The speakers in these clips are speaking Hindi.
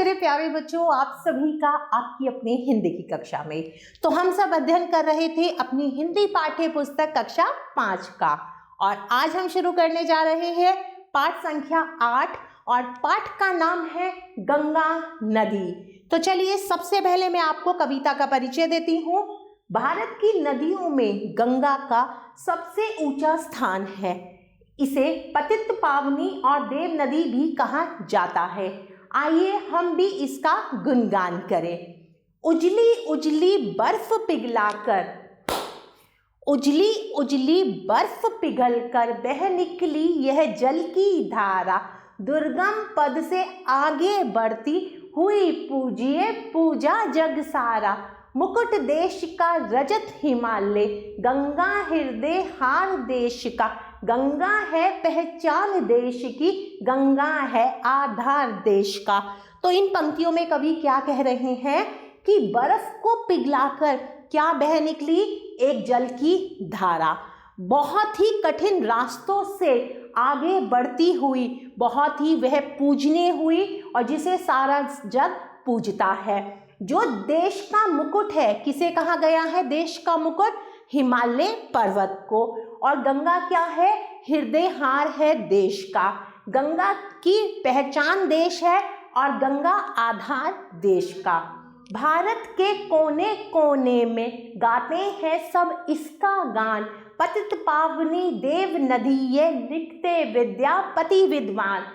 मेरे प्यारे बच्चों, आप सभी का आपकी अपनी हिंदी की कक्षा में। तो हम सब अध्ययन कर रहे थे अपनी हिंदी पाठ्य पुस्तक कक्षा 5 का, और आज हम शुरू करने जा रहे हैं पाठ संख्या 8 और पाठ का नाम है गंगा नदी। तो चलिए सबसे पहले मैं आपको कविता का परिचय देती हूँ। भारत की नदियों में गंगा का सबसे ऊंचा स्थान है। इसे पतित पावनी और देव नदी भी कहा जाता है। आइए हम भी इसका गुणगान करें। उजली उजली बर्फ पिघलाकर, उजली उजली बर्फ पिघलकर बह निकली यह जल की धारा, दुर्गम पद से आगे बढ़ती हुई पूजिए पूजा जग सारा। मुकुट देश का रजत हिमालय, गंगा हृदय हार देश का, गंगा है पहचान देश की, गंगा है आधार देश का। तो इन पंक्तियों में कवि क्या कह रहे हैं कि बर्फ को पिघलाकर क्या बह निकली, एक जल की धारा, बहुत ही कठिन रास्तों से आगे बढ़ती हुई, बहुत ही वह पूजने हुई और जिसे सारा जग पूजता है। जो देश का मुकुट है, किसे कहा गया है देश का मुकुट? हिमालय पर्वत को। और गंगा क्या है? हृदय हार है देश का। गंगा की पहचान देश है और गंगा आधार देश का। भारत के कोने कोने में गाते हैं सब इसका गान, पतित पावनी देव नदी ये लिखते विद्यापति विद्वान।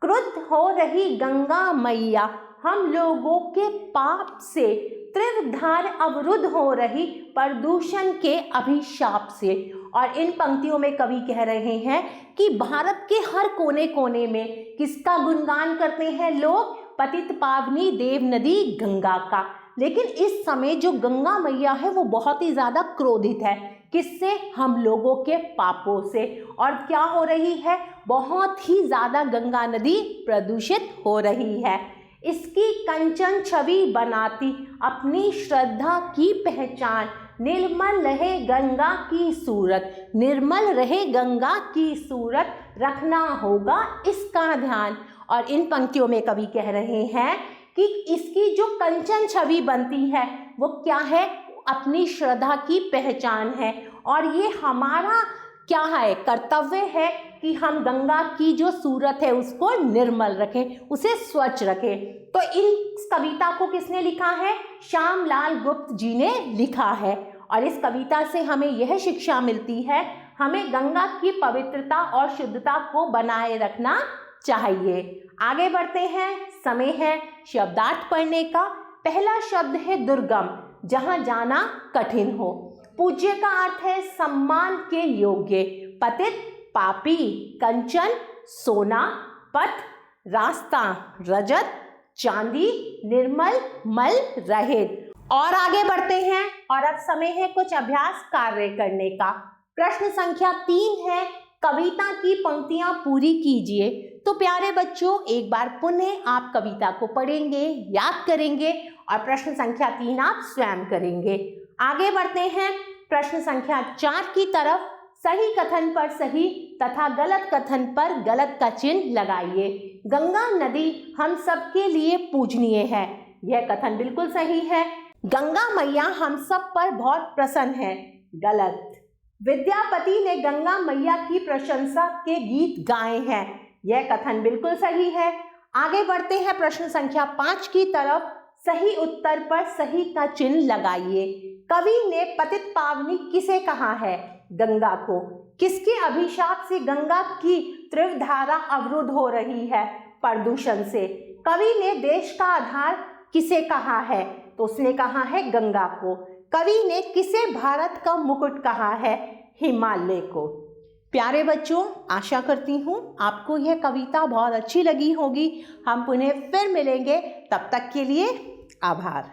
क्रुद्ध हो रही गंगा मैया हम लोगों के पाप से, त्रिवधार अवरुद्ध हो रही प्रदूषण के अभिशाप से। और इन पंक्तियों में कवि कह रहे हैं कि भारत के हर कोने कोने में किसका गुणगान करते हैं लोग? पतित पावनी देव नदी गंगा का। लेकिन इस समय जो गंगा मैया है वो बहुत ही ज़्यादा क्रोधित है। किससे? हम लोगों के पापों से। और क्या हो रही है? बहुत ही ज़्यादा गंगा नदी प्रदूषित हो रही है। इसकी कंचन छवि बनाती अपनी श्रद्धा की पहचान, निर्मल रहे गंगा की सूरत, निर्मल रहे गंगा की सूरत, रखना होगा इसका ध्यान। और इन पंक्तियों में कवि कह रहे हैं कि इसकी जो कंचन छवि बनती है वो क्या है? अपनी श्रद्धा की पहचान है। और ये हमारा क्या है? कर्तव्य है कि हम गंगा की जो सूरत है उसको निर्मल रखें, उसे स्वच्छ रखें। तो इन कविता को किसने लिखा है? श्यामलाल गुप्त जी ने लिखा है। और इस कविता से हमें यह शिक्षा मिलती है, हमें गंगा की पवित्रता और शुद्धता को बनाए रखना चाहिए। आगे बढ़ते हैं, समय है शब्दार्थ पढ़ने का। पहला शब्द है दुर्गम, जहां जाना कठिन हो। पूज्य का अर्थ है सम्मान के योग्य। पतित पापी, कंचन सोना, पथ रास्ता, रजत चांदी, निर्मल मल रहित। और आगे बढ़ते हैं और अब समय है कुछ अभ्यास कार्य करने का। प्रश्न संख्या 3 है, कविता की पंक्तियां पूरी कीजिए। तो प्यारे बच्चों, एक बार पुनः आप कविता को पढ़ेंगे, याद करेंगे और प्रश्न संख्या 3 आप स्वयं करेंगे। आगे बढ़ते हैं प्रश्न संख्या 4 की तरफ। सही कथन पर सही तथा गलत कथन पर गलत का चिन्ह लगाइए। गंगा नदी हम सबके लिए पूजनीय है, यह कथन बिल्कुल सही है। गंगा मैया हम सब पर बहुत प्रसन्न है, गलत। विद्यापति ने गंगा मैया की प्रशंसा के गीत गाए हैं, यह कथन बिल्कुल सही है। आगे बढ़ते हैं प्रश्न संख्या 5 की तरफ। सही उत्तर पर सही का चिन्ह लगाइए। कवि ने पतित पावनी किसे कहा है? गंगा को। किसके अभिशाप से गंगा की त्रिवधारा अवरुद्ध हो रही है? प्रदूषण से। कवि ने देश का आधार किसे कहा है? तो उसने कहा है गंगा को। कवि ने किसे भारत का मुकुट कहा है? हिमालय को। प्यारे बच्चों, आशा करती हूँ आपको यह कविता बहुत अच्छी लगी होगी। हम पुनः फिर मिलेंगे, तब तक के लिए आभार।